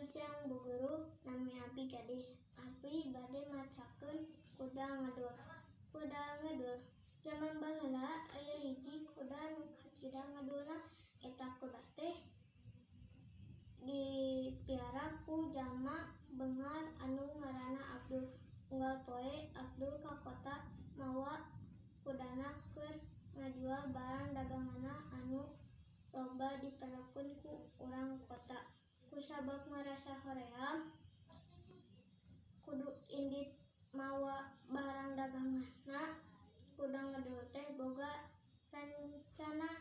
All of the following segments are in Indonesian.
Siang Bu Guru, nami Abi gadis. Abi bade macakeun kuda ngedul. Kuda ngedul. Zaman baheula aya hiji kuda nu kacida ngedulna. Eta kuda teh dipiara ku jalma beungar anu ngaranna Abdul. Unggal poe Abdul ka kota mawa kudana keur ngajual barang daganganna anu loba diperlukeun ku urang kota. Kusabab ngarasa hoream kudu indit mawa barang daganganna, kuda ngedul teh boga rencana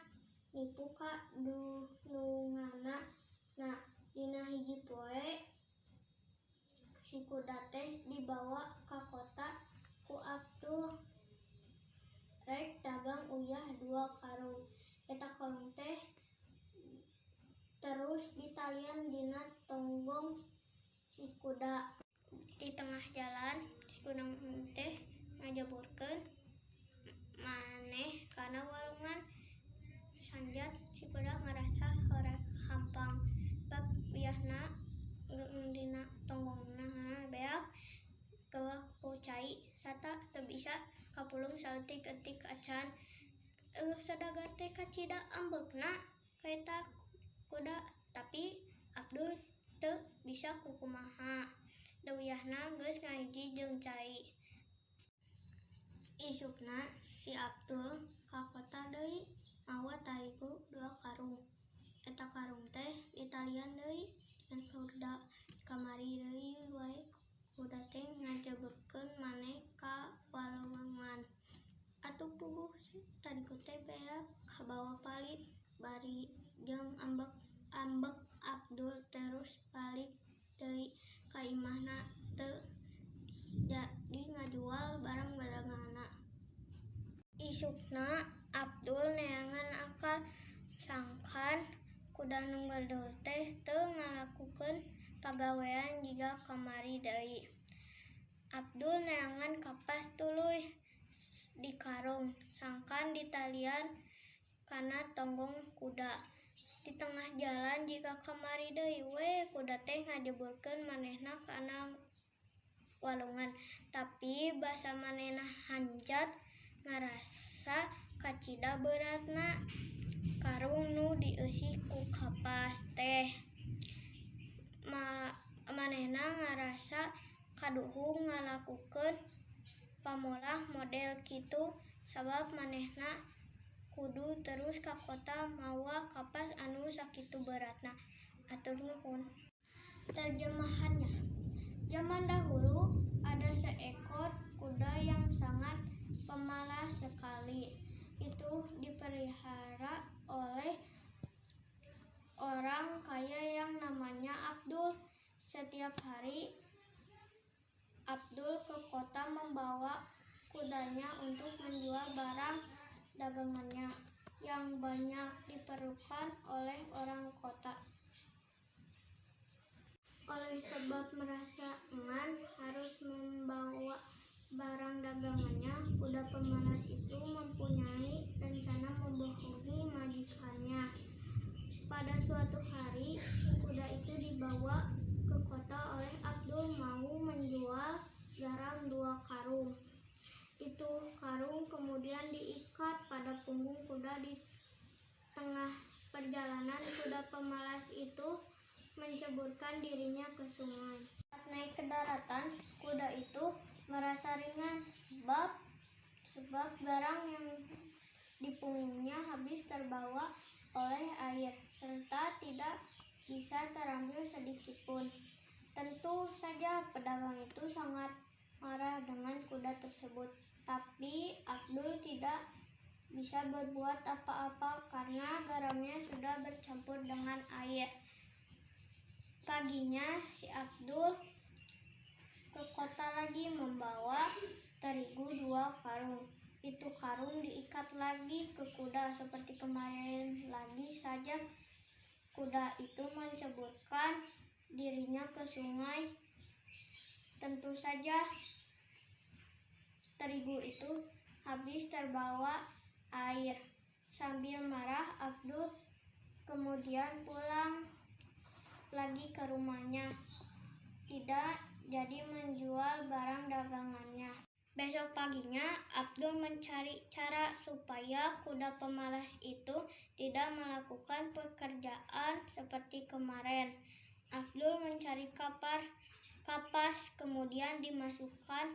nipu ka dununganna. Nah, dina hiji poe si kuda teh dibawa ka kota ku Abdul rek dagang uyah 2 karung. Eta karung teh terus ditalian dina tonggong si kuda. Di tengah jalan si kuda teh ngajaburkeun maneh kana walungan. Sanjat si kuda ngarasa hampang bab uyahna dina tonggongna beak geuah ku cai sata teu bisa kapulung saeutik-eutik acan. Sadagar teh kacida ambeukna ka eta kuda, tapi Abdul teu bisa kukumaha. Da uyahna geus ngahiji jeung cai. Isukna si Abdul ka kota deui mawa tarigu 2 karung. Eta karung teh ditalian deui jeung kuda. Kamari deui wae kuda teh ngajaburkeun maneh ka walungan. Atuh puguh tarigu teh beak kabawa palit bari jeung ambek Abdul terus balik deui ka imahna teu jadi ngajual barang daganganna. Isukna Abdul neangan akal sangkan kuda nu ngedul teh teu ngalakukeun pagawean jiga kamari deui. Abdul neangan kapas tuluy di karung sangkan ditalian kana tonggong kuda. Di tengah jalan jika kamari deui we kuda teh ngajaburkeun manehna kana walungan. Tapi basa manehna hanjat ngarasa kacida beratna karung nu dieusi ku kapas teh. Manehna ngarasa kaduhung ngalakukeun pamolah model kitu sabab manehna kudu terus ka kota mawa kapas anu sakitu beratna. Atur nuhun. Terjemahannya, zaman dahulu ada seekor kuda yang sangat pemalas sekali. Itu dipelihara oleh orang kaya yang namanya Abdul. Setiap hari Abdul ke kota membawa kudanya untuk menjual barang dagangannya yang banyak diperlukan oleh orang kota. Oleh sebab merasa enggan harus membawa barang dagangannya, kuda pemalas itu mempunyai rencana membohongi majikannya. Pada suatu hari, kuda itu dibawa ke kota oleh Abdul mau menjual garam 2 karung. Itu karung kemudian diikat pada punggung kuda. Di tengah perjalanan kuda pemalas itu menceburkan dirinya ke sungai. Saat naik ke daratan, kuda itu merasa ringan sebab barang yang di punggungnya habis terbawa oleh air serta tidak bisa terambil sedikitpun. Tentu saja pedagang itu sangat marah dengan kuda tersebut. Tapi Abdul tidak bisa berbuat apa-apa karena garamnya sudah bercampur dengan air. Paginya si Abdul ke kota lagi membawa terigu 2 karung. Itu karung diikat lagi ke kuda seperti kemarin lagi saja. Kuda itu menceburkan dirinya ke sungai. Tentu saja terigu itu habis terbawa air. Sambil marah Abdul kemudian pulang. lagi ke rumahnya, tidak jadi menjual barang dagangannya. Besok paginya, Abdul mencari cara supaya kuda pemalas itu tidak melakukan pekerjaan seperti kemarin. Abdul mencari kapas, kemudian dimasukkan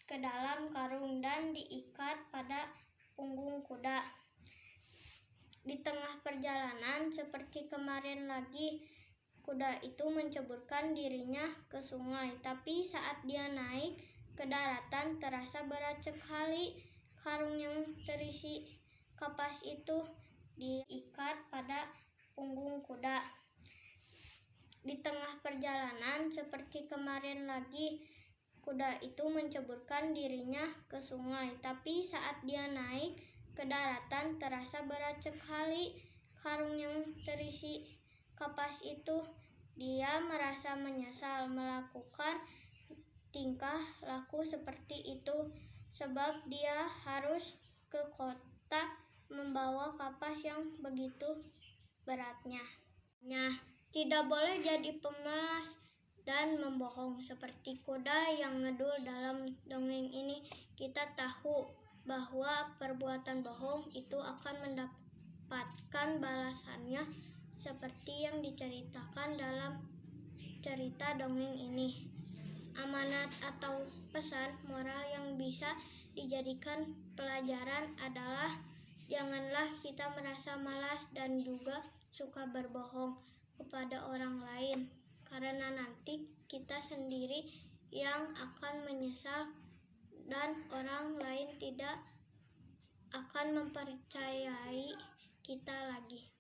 ke dalam karung dan diikat pada punggung kuda. Di tengah perjalanan, seperti kemarin lagi, kuda itu menceburkan dirinya ke sungai. Tapi saat dia naik ke daratan, terasa berat sekali. Karung yang terisi kapas itu diikat pada punggung kuda. Di tengah perjalanan, seperti kemarin lagi, kuda itu menceburkan dirinya ke sungai. Tapi saat dia naik ke daratan, terasa berat sekali. Karung yang terisi kapas itu, dia merasa menyesal melakukan tingkah laku seperti itu, sebab dia harus ke kota membawa kapas yang begitu beratnya. Tidak boleh jadi pemalas dan membohong seperti kuda yang ngedul dalam dongeng ini. Kita tahu bahwa perbuatan bohong itu akan mendapatkan balasannya seperti yang diceritakan dalam cerita dongeng ini. Amanat atau pesan moral yang bisa dijadikan pelajaran adalah janganlah kita merasa malas dan juga suka berbohong kepada orang lain, karena nanti kita sendiri yang akan menyesal dan orang lain tidak akan mempercayai kita lagi.